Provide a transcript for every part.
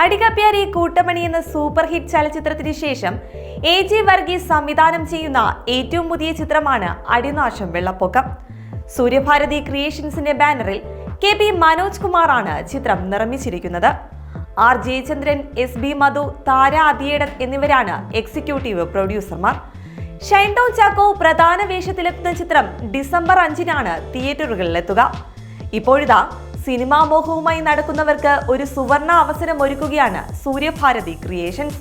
അടികപ്പ്യാരി കൂട്ടമണി എന്ന super hit ചലച്ചിത്രത്തിന് ശേഷം AG Varghese സംവിധാനം ചെയ്യുന്ന ഏറ്റവും പുതിയ ചിത്രമാണ് അടിനാശം വെള്ളപ്പൊക്കം. സൂര്യഭാരതി ക്രിയേഷൻസിന്റെ ബാനറിൽ KP മനോജ് കുമാറാണ് ചിത്രം നിർമ്മിച്ചിരിക്കുന്നത്. R ജയചന്ദ്രൻ, SB മധു, താര അതിയേടൻ എന്നിവരാണ് എക്സിക്യൂട്ടീവ് പ്രൊഡ്യൂസർമാർ. ഷൈൻ ടോം ചാക്കോ പ്രധാന വേഷത്തിലെത്തുന്ന ചിത്രം ഡിസംബർ 5-നാണ് തിയേറ്ററുകളിലെത്തുക. ഇപ്പോഴിതാ സിനിമാ മോഹവുമായി നടക്കുന്നവർക്ക് ഒരു സുവർണ അവസരം ഒരുക്കുകയാണ് Suryabharathi creations.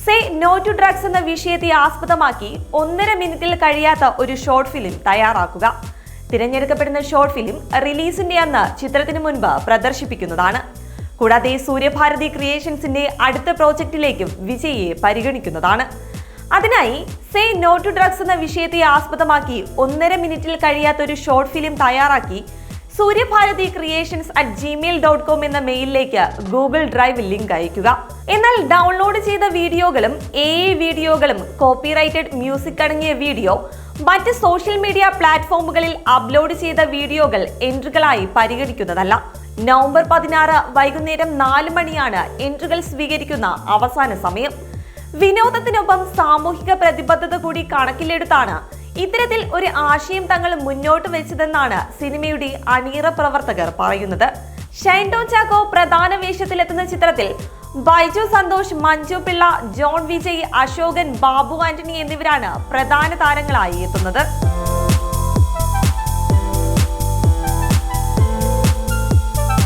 Say no to drugs എന്ന വിഷയത്തെ ആസ്പദമാക്കി 1.5 മിനിറ്റിൽ കഴിയാത്ത ഒരു ഷോർട്ട് ഫിലിം തയ്യാറാക്കുക. തിരഞ്ഞെടുക്കപ്പെടുന്ന ഷോർട്ട് ഫിലിം റിലീസിന്റെ അന്ന് ചിത്രത്തിന് മുൻപ് പ്രദർശിപ്പിക്കുന്നതാണ്. കൂടാതെ സൂര്യഭാരതി ക്രിയേഷൻസിന്റെ അടുത്ത പ്രോജക്റ്റിലേക്കും വിജയിയെ പരിഗണിക്കുന്നതാണ്. അതിനായി സേ നോ ടു ഡ്രഗ്സ് എന്ന വിഷയത്തെ ആസ്പദമാക്കി 1.5 മിനിറ്റിൽ കഴിയാത്ത ഒരു ഷോർട്ട് ഫിലിം തയ്യാറാക്കി സൂര്യഭാരതി ക്രിയേഷൻസ് @gmail.com എന്ന മെയിലിലേക്ക് ഗൂഗിൾ ഡ്രൈവ് ലിങ്ക് അയക്കുക. എന്നാൽ ഡൗൺലോഡ് ചെയ്ത വീഡിയോകളും AI വീഡിയോകളും കോപ്പിറൈറ്റഡ് മ്യൂസിക് അടങ്ങിയ വീഡിയോ മറ്റ് സോഷ്യൽ മീഡിയ പ്ലാറ്റ്ഫോമുകളിൽ അപ്ലോഡ് ചെയ്ത വീഡിയോകൾ എൻട്രികളായി പരിഗണിക്കുന്നതല്ല. നവംബർ 16 വൈകുന്നേരം 4 മണിയാണ് എൻട്രികൾ സ്വീകരിക്കുന്ന അവസാന സമയം. വിനോദത്തിനൊപ്പം സാമൂഹിക പ്രതിബദ്ധത കൂടി കണക്കിലെടുത്താണ് ഇത്തരത്തിൽ ഒരു ആശയം തങ്ങൾ മുന്നോട്ട് വെച്ചതെന്നാണ് സിനിമയുടെ അണിയറ പ്രവർത്തകർ പറയുന്നത്. ഷൈൻ ടോം ചാക്കോ പ്രധാന വേഷത്തിലെത്തുന്ന ചിത്രത്തിൽ ബൈജു സന്തോഷ്, മഞ്ജു പിള്ള, ജോൺ വിജയ്, അശോകൻ, ബാബു ആന്റണി എന്നിവരാണ് പ്രധാന താരങ്ങളായി എത്തുന്നത്.